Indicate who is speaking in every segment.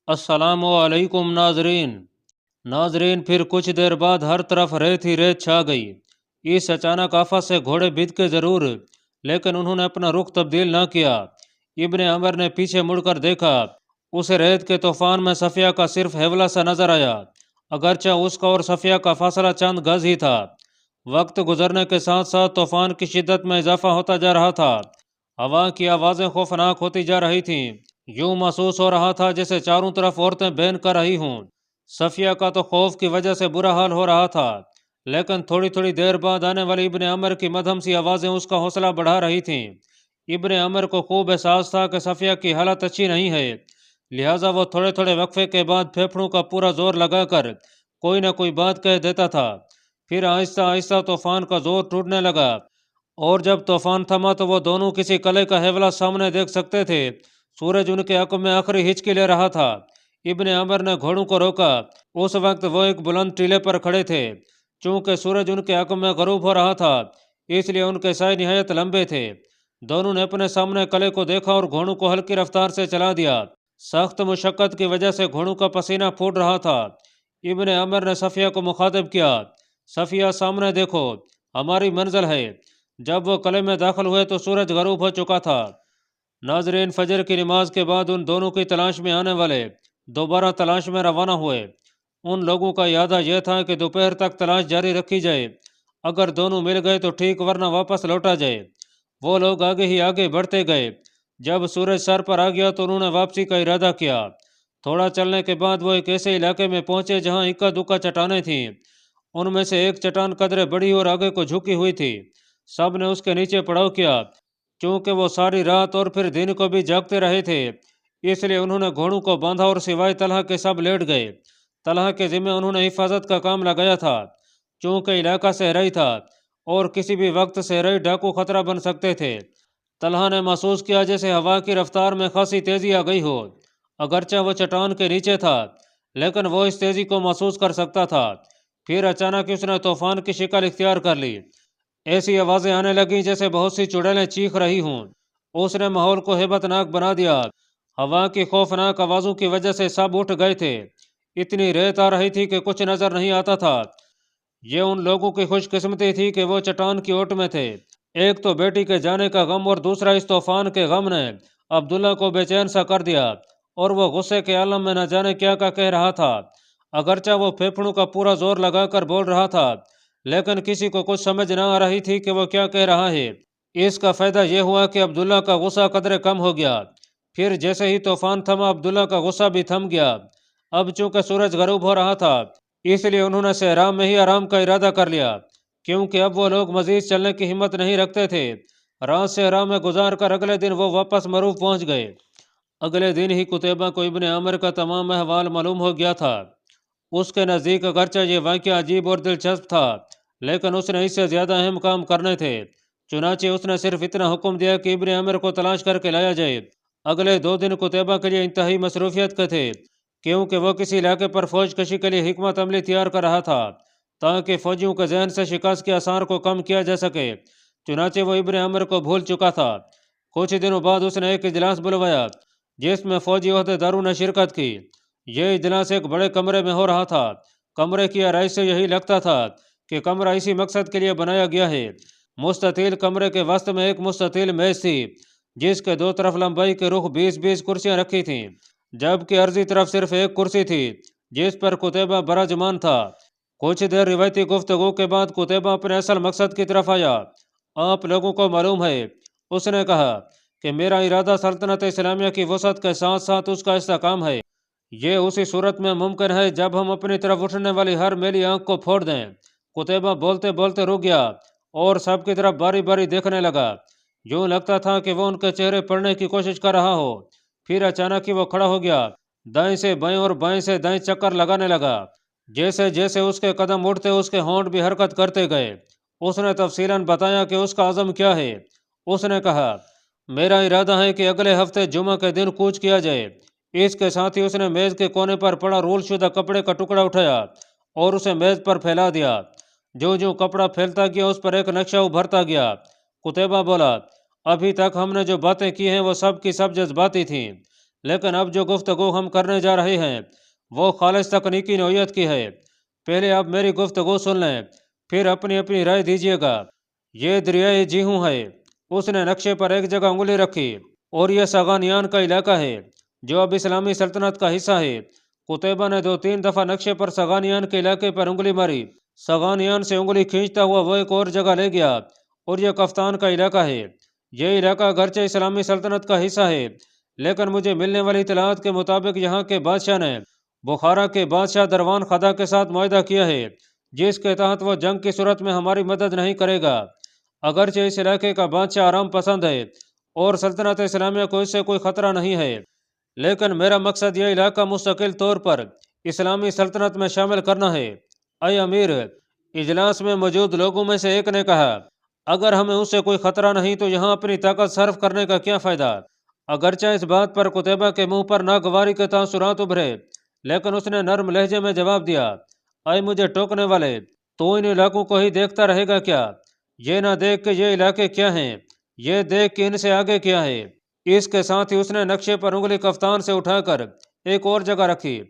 Speaker 1: السلام علیکم ناظرین پھر کچھ دیر بعد ہر طرف ریت ہی ریت چھا گئی۔ اس اچانک آفت سے گھوڑے بید کے ضرور، لیکن انہوں نے اپنا رخ تبدیل نہ کیا۔ ابن عمر نے پیچھے مڑ کر دیکھا، اس ریت کے طوفان میں صفیہ کا صرف حیولہ سا نظر آیا، اگرچہ اس کا اور صفیہ کا فاصلہ چند گز ہی تھا۔ وقت گزرنے کے ساتھ ساتھ طوفان کی شدت میں اضافہ ہوتا جا رہا تھا، ہوا کی آوازیں خوفناک ہوتی جا رہی تھیں، یوں محسوس ہو رہا تھا جیسے چاروں طرف عورتیں بین کر رہی ہوں۔ صفیہ کا تو خوف کی وجہ سے برا حال ہو رہا تھا، لیکن تھوڑی تھوڑی دیر بعد آنے والی ابن عمر کی مدھم سی آوازیں اس کا حوصلہ بڑھا رہی تھیں۔ ابن عمر کو خوب احساس تھا کہ صفیہ کی حالت اچھی نہیں ہے، لہٰذا وہ تھوڑے تھوڑے وقفے کے بعد پھیپھڑوں کا پورا زور لگا کر کوئی نہ کوئی بات کہہ دیتا تھا۔ پھر آہستہ آہستہ طوفان کا زور ٹوٹنے لگا، اور جب طوفان تھما تو وہ دونوں کسی قلعے کا حیولہ سامنے دیکھ سکتے تھے۔ سورج ان کے عقب میں آخری ہچکی لے رہا تھا۔ ابن عمر نے گھوڑوں کو روکا۔ اس وقت وہ ایک بلند ٹیلے پر کھڑے تھے۔ چونکہ سورج ان کے عقب میں غروب ہو رہا تھا، اس لیے ان کے سائے نہایت لمبے تھے۔ دونوں نے اپنے سامنے قلعے کو دیکھا اور گھوڑوں کو ہلکی رفتار سے چلا دیا۔ سخت مشقت کی وجہ سے گھوڑوں کا پسینہ پھوٹ رہا تھا۔ ابن عمر نے صفیہ کو مخاطب کیا، صفیہ سامنے دیکھو، ہماری منزل ہے۔ جب وہ قلعے میں داخل ہوئے تو سورج غروب ہو چکا تھا۔ ناظرین، فجر کی نماز کے بعد ان دونوں کی تلاش میں آنے والے دوبارہ تلاش میں روانہ ہوئے۔ ان لوگوں کا ارادہ یہ تھا کہ دوپہر تک تلاش جاری رکھی جائے، اگر دونوں مل گئے تو ٹھیک، ورنہ واپس لوٹا جائے۔ وہ لوگ آگے ہی آگے بڑھتے گئے۔ جب سورج سر پر آ گیا تو انہوں نے واپسی کا ارادہ کیا۔ تھوڑا چلنے کے بعد وہ ایک ایسے علاقے میں پہنچے جہاں اکا دکا چٹانیں تھیں۔ ان میں سے ایک چٹان قدرے بڑی اور آگے کو جھکی ہوئی تھی۔ سب نے اس کے نیچے پڑاؤ کیا۔ چونکہ وہ ساری رات اور پھر دن کو بھی جاگتے رہے تھے، اس لیے انہوں نے گھوڑوں کو باندھا اور سوائے طلحہ کے سب لیٹ گئے۔ طلحہ کے ذمہ انہوں نے حفاظت کا کام لگایا تھا، چونکہ علاقہ صحرائی تھا اور کسی بھی وقت صحرائی ڈاکو خطرہ بن سکتے تھے۔ طلحہ نے محسوس کیا جیسے ہوا کی رفتار میں خاصی تیزی آ گئی ہو۔ اگرچہ وہ چٹان کے نیچے تھا، لیکن وہ اس تیزی کو محسوس کر سکتا تھا۔ پھر اچانک اس نے طوفان کی شکل اختیار کر لی۔ ایسی آوازیں آنے لگیں جیسے بہت سی چڑیلیں چیخ رہی ہوں۔ اس نے ماحول کو ہیبت ناک بنا دیا۔ ہوا کی خوفناک آوازوں کی وجہ سے سب اٹھ گئے تھے۔ اتنی ریت آ رہی تھی کہ کچھ نظر نہیں آتا تھا۔ یہ ان لوگوں کی خوش قسمتی تھی کہ وہ چٹان کی اوٹ میں تھے۔ ایک تو بیٹی کے جانے کا غم اور دوسرا اس طوفان کے غم نے عبداللہ کو بے چین سا کر دیا، اور وہ غصے کے عالم میں نہ جانے کیا کہہ رہا تھا۔ اگرچہ وہ پھیپھڑوں کا پورا زور لگا کر بول رہا تھا، لیکن کسی کو کچھ سمجھ نہ آ رہی تھی کہ وہ کیا کہہ رہا ہے۔ اس کا فائدہ یہ ہوا کہ عبداللہ کا غصہ قدرے کم ہو گیا۔ پھر جیسے ہی طوفان تھما، عبداللہ کا غصہ بھی تھم گیا۔ اب چونکہ سورج غروب ہو رہا تھا، اس لیے انہوں نے صحرا میں ہی آرام کا ارادہ کر لیا، کیونکہ اب وہ لوگ مزید چلنے کی ہمت نہیں رکھتے تھے۔ رات صحرا میں گزار کر اگلے دن وہ واپس مروف پہنچ گئے۔ اگلے دن ہی قتیبہ کو ابن عمر کا تمام احوال معلوم ہو گیا تھا۔ اس کے نزدیک اگرچہ یہ واقعہ عجیب اور دلچسپ تھا، لیکن اس نے اس سے زیادہ اہم کام کرنے تھے۔ چنانچہ اس نے صرف اتنا حکم دیا کہ ابن عمر کو تلاش کر کے لایا جائے۔ اگلے 2 دن قتیبہ کے لیے انتہائی مصروفیت کے تھے، کیونکہ وہ کسی علاقے پر فوج کشی کے لیے حکمت عملی تیار کر رہا تھا، تاکہ فوجیوں کے ذہن سے شکست کے آثار کو کم کیا جا سکے۔ چنانچہ وہ ابن عمر کو بھول چکا تھا۔ کچھ دنوں بعد اس نے ایک اجلاس بلوایا، جس میں فوجی عہدے داروں نے شرکت کی۔ یہ اجلاس ایک بڑے کمرے میں ہو رہا تھا۔ کمرے کی آرائش سے یہی لگتا تھا کہ کمرہ اسی مقصد کے لیے بنایا گیا ہے۔ مستطیل کمرے کے وسط میں ایک مستطیل میز تھی، جس کے 2 طرف لمبائی کے رخ 20-20 کرسیاں رکھی تھیں، جبکہ عرضی طرف صرف ایک کرسی تھی، جس پر قتیبہ براجمان تھا۔ کچھ دیر روایتی گفتگو کے بعد قتیبہ اپنے اصل مقصد کی طرف آیا۔ آپ لوگوں کو معلوم ہے، اس نے کہا، کہ میرا ارادہ سلطنت اسلامیہ کی وسعت کے ساتھ ساتھ اس کا استحکام ہے۔ یہ اسی صورت میں ممکن ہے جب ہم اپنی طرف اٹھنے والی ہر میلی آنکھ کو پھوڑ دیں۔ قتیبہ بولتے بولتے رک گیا اور سب کی طرف باری باری دیکھنے لگا۔ یوں لگتا تھا کہ وہ ان کے چہرے پڑھنے کی کوشش کر رہا ہو۔ پھر اچانک ہی وہ کھڑا ہو گیا، دائیں سے بائیں اور بائیں سے دائیں چکر لگانے لگا۔ جیسے جیسے اس کے قدم اٹھتے اس کے ہونٹ بھی حرکت کرتے گئے۔ اس نے تفصیلاً بتایا کہ اس کا عزم کیا ہے۔ اس نے کہا، میرا ارادہ ہے کہ اگلے ہفتے جمعہ کے دن کوچ کیا جائے۔ اس کے ساتھ ہی اس نے میز کے کونے پر پڑا رول شدہ کپڑے کا ٹکڑا اٹھایا اور اسے میز پر پھیلا دیا۔ جو جو کپڑا پھیلتا گیا اس پر ایک نقشہ ابھرتا گیا۔ قتیبہ بولا، ابھی تک ہم نے جو باتیں کی ہیں وہ سب کی سب جذباتی تھیں، لیکن اب جو گفتگو ہم کرنے جا رہے ہیں وہ خالص تکنیکی نوعیت کی ہے۔ پہلے آپ میری گفتگو سن لیں، پھر اپنی اپنی رائے دیجیے گا۔ یہ دریائے جیہوں ہے۔ اس نے نقشے پر ایک جگہ انگلی رکھی، اور یہ ساغانیان کا علاقہ ہے جو اب اسلامی سلطنت کا حصہ ہے۔ قتیبہ نے 2-3 دفعہ نقشے پر ساغانیان کے علاقے پر انگلی ماری۔ ساغانیان سے انگلی کھینچتا ہوا وہ ایک اور جگہ لے گیا، اور یہ کفتان کا علاقہ ہے۔ یہ علاقہ اگرچہ اسلامی سلطنت کا حصہ ہے، لیکن مجھے ملنے والی اطلاعات کے مطابق یہاں کے بادشاہ نے بخارا کے بادشاہ دروان خدا کے ساتھ معاہدہ کیا ہے، جس کے تحت وہ جنگ کی صورت میں ہماری مدد نہیں کرے گا۔ اگرچہ اس علاقے کا بادشاہ آرام پسند ہے اور سلطنت اسلامیہ کو اس سے کوئی خطرہ نہیں ہے، لیکن میرا مقصد یہ علاقہ مستقل طور پر اسلامی سلطنت میں شامل کرنا ہے۔ اے امیر، اجلاس میں موجود لوگوں میں سے ایک نے کہا، اگر ہمیں اس سے کوئی خطرہ نہیں تو یہاں اپنی طاقت صرف کرنے کا کیا فائدہ؟ اگرچہ اس بات پر قتیبہ کے منہ پر ناگواری کے تاثرات ابھرے، لیکن اس نے نرم لہجے میں جواب دیا، اے مجھے ٹوکنے والے، تو ان علاقوں کو ہی دیکھتا رہے گا کیا؟ یہ نہ دیکھ کہ یہ علاقے کیا ہیں، یہ دیکھ کہ ان سے آگے کیا ہے۔ اس کے ساتھ ہی اس نے نقشے پر انگلی کفتان سے اٹھا کر ایک اور جگہ رکھی۔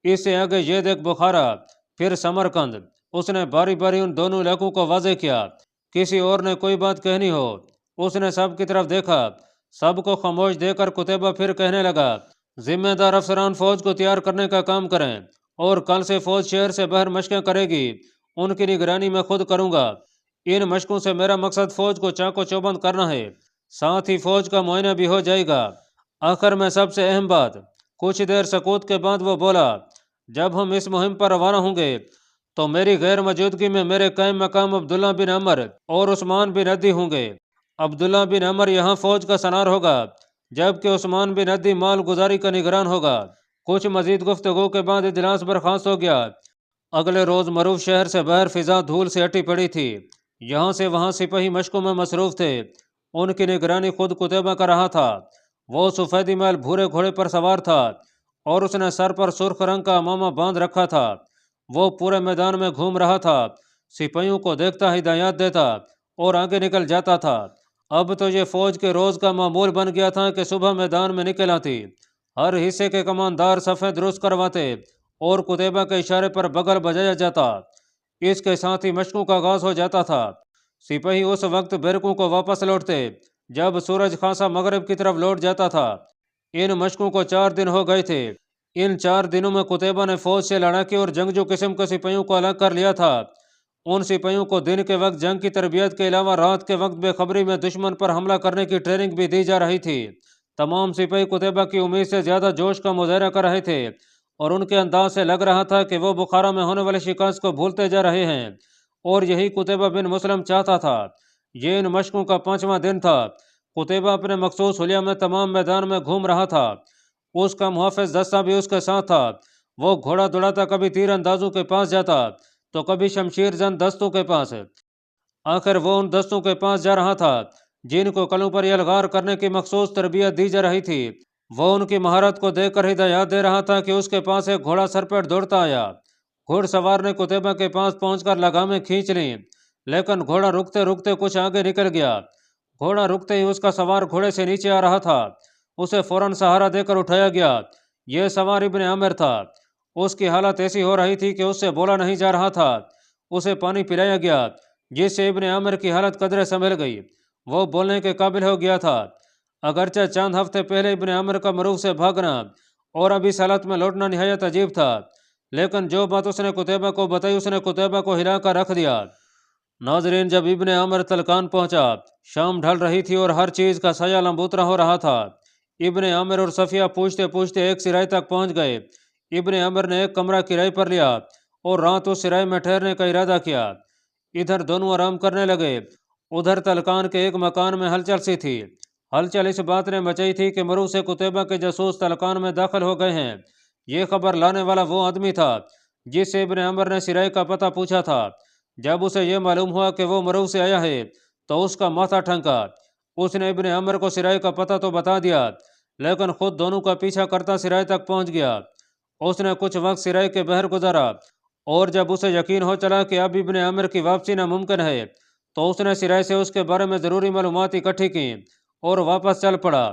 Speaker 1: اس سے آگے یہ دیکھ بخارا، پھر سمرقند۔ اس نے باری باری ان دونوں علاقوں کو واضح کیا۔ کسی اور نے کوئی بات کہنی ہو، اس نے سب کی طرف دیکھا۔ سب کو خاموش دے کر قتیبہ پھر کہنے لگا، ذمہ دار افسران فوج کو تیار کرنے کا کام کریں، اور کل سے فوج شہر سے باہر مشقیں کرے گی۔ ان کی نگرانی میں خود کروں گا۔ ان مشقوں سے میرا مقصد فوج کو چاق و چوبند کرنا ہے، ساتھ ہی فوج کا معائنہ بھی ہو جائے گا۔ آخر میں سب سے اہم بات۔ کچھ دیر سکوت کے بعد وہ بولا، جب ہم اس مہم پر روانہ ہوں گے تو میری غیر موجودگی میں میرے قائم مقام عبداللہ بن عمر اور عثمان بن عدی ہوں گے۔ عبداللہ بن عمر یہاں فوج کا سنار ہوگا، جبکہ عثمان بن عدی مال گزاری کا نگران ہوگا۔ کچھ مزید گفتگو کے بعد اجلاس برخاست ہو گیا۔ اگلے روز معروف شہر سے باہر فضا دھول سے اٹی پڑی تھی۔ یہاں سے وہاں سپاہی مشقوں میں مصروف تھے۔ ان کی نگرانی خود قتیبہ کر رہا تھا۔ وہ سفیدی محل بھورے گھوڑے پر سوار تھا، اور اس نے سر پر سرخ رنگ کا عمامہ باندھ رکھا تھا۔ وہ پورے میدان میں گھوم رہا تھا، سپاہیوں کو دیکھتا ہدایات دیتا اور آگے نکل جاتا تھا۔ اب تو یہ فوج کے روز کا معمول بن گیا تھا کہ صبح میدان میں نکل آتی، ہر حصے کے کماندار صفیں درست کرواتے اور قتیبہ کے اشارے پر بغل بجایا جاتا۔ اس کے ساتھ ہی مشقوں کا آغاز ہو جاتا تھا۔ سپاہی اس وقت بیرکوں کو واپس لوٹتے جب سورج خاصا مغرب کی طرف لوٹ جاتا تھا۔ ان مشقوں کو 4 دن ہو گئے تھے۔ ان 4 دنوں میں قتیبہ نے فوج سے لڑاکے اور جنگجو قسم کے سپاہیوں کو الگ کر لیا تھا۔ ان سپاہیوں کو دن کے وقت جنگ کی تربیت کے علاوہ رات کے وقت بے خبری میں دشمن پر حملہ کرنے کی ٹریننگ بھی دی جا رہی تھی۔ تمام سپاہی قتیبہ کی امید سے زیادہ جوش کا مظاہرہ کر رہے تھے، اور ان کے انداز سے لگ رہا تھا کہ وہ بخارا میں ہونے والی شکست کو بھولتے جا رہے ہیں، اور یہی قتیبہ بن مسلم چاہتا تھا۔ یہ ان مشقوں کا 5واں دن تھا۔ قتیبہ اپنے مخصوص حلیہ میں تمام میدان میں گھوم رہا تھا۔ اس کا محافظ دستہ بھی اس کے ساتھ تھا۔ وہ گھوڑا دوڑاتا کبھی تیر اندازوں کے پاس جاتا تو کبھی شمشیر زن دستوں کے پاس۔ آخر وہ ان دستوں کے پاس جا رہا تھا جن کو کلوں پر یلغار کرنے کی مخصوص تربیت دی جا رہی تھی۔ وہ ان کی مہارت کو دیکھ کر ہدایات دے رہا تھا کہ اس کے پاس ایک گھوڑا سر پیٹ دوڑتا آیا۔ گھوڑ سوار نے قتیبہ کے پاس پہنچ کر لگامیں کھینچ لیں، لیکن گھوڑا رکتے رکتے کچھ آگے نکل گیا۔ گھوڑا رکتے ہی اس کا سوار گھوڑے سے نیچے آ رہا تھا۔ اسے فوراً سہارا دے کر اٹھایا گیا۔ یہ سوار ابن عامر تھا۔ اس کی حالت ایسی ہو رہی تھی کہ اس سے بولا نہیں جا رہا تھا۔ اسے پانی پلایا گیا، جس سے ابن عامر کی حالت قدرے سنبھل گئی۔ وہ بولنے کے قابل ہو گیا تھا۔ اگرچہ چند ہفتے پہلے ابن عامر کا معروف سے بھاگنا اور اب اس حالت میں لوٹنا نہایت عجیب تھا، لیکن جو بات اس نے قتیبہ کو بتائی اس نے قتیبہ کو ہلا کر رکھ دیا۔ ناظرین، جب ابن عامر تلکان پہنچا، شام ڈھل رہی تھی اور ہر چیز کا سایہ لمبوترا ہو رہا تھا۔ ابن عامر اور صفیہ پوچھتے پوچھتے ایک سرائے تک پہنچ گئے۔ ابن عامر نے ایک کمرہ کرائے پر لیا اور رات اس سرائے میں ٹھہرنے کا ارادہ کیا۔ ادھر دونوں آرام کرنے لگے، ادھر تلکان کے ایک مکان میں ہلچل سی تھی۔ ہلچل اس بات نے مچائی تھی کہ مروع سے قتیبہ کے جاسوس تلکان میں داخل ہو گئے ہیں۔ یہ خبر لانے والا وہ آدمی تھا جس سے ابن عامر نے سرائے کا پتہ پوچھا تھا۔ جب اسے یہ معلوم ہوا کہ وہ مروع سے آیا ہے تو اس کا ماتھا ٹھنکا۔ اس نے ابن عامر کو سرائے کا پتہ تو بتا دیا، لیکن خود دونوں کا پیچھا کرتا سرائے تک پہنچ گیا۔ اس نے کچھ وقت سرائے کے باہر گزارا، اور جب اسے یقین ہو چلا کہ اب ابن عامر کی واپسی ناممکن ہے تو اس نے سرائے سے اس کے بارے میں ضروری معلومات اکٹھی کیں اور واپس چل پڑا۔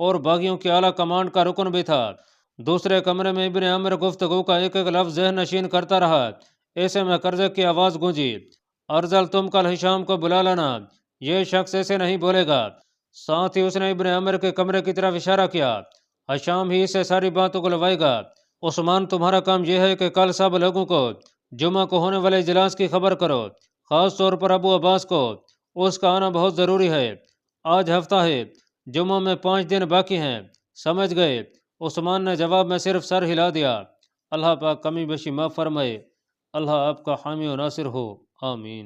Speaker 1: اور باغیوں کی اعلیٰ کمانڈ کا رکن بھی تھا۔ دوسرے کمرے میں ابن عامر گفتگو کا ایک ایک لفظ ذہن نشین کرتا رہا۔ ایسے میں قرظہ کی آواز گونجی، ارذل تم کل ہشام کو بلا لانا، یہ شخص ایسے نہیں بولے گا۔ ساتھ ہی اس نے ابن عامر کے کمرے کی طرف اشارہ کیا، ہشام ہی اسے ساری باتوں کو لوائے گا۔ عثمان تمہارا کام یہ ہے کہ کل سب لوگوں کو جمعہ کو ہونے والے اجلاس کی خبر کرو، خاص طور پر ابو عباس کو، اس کا آنا بہت ضروری ہے۔ آج ہفتہ ہے، جمعہ میں 5 دن باقی ہیں، سمجھ گئے؟ عثمان نے جواب میں صرف سر ہلا دیا۔ اللہ پاک کمی بیشی معاف فرمائے۔ اللہ آپ کا حامی و ناصر ہو، آمین۔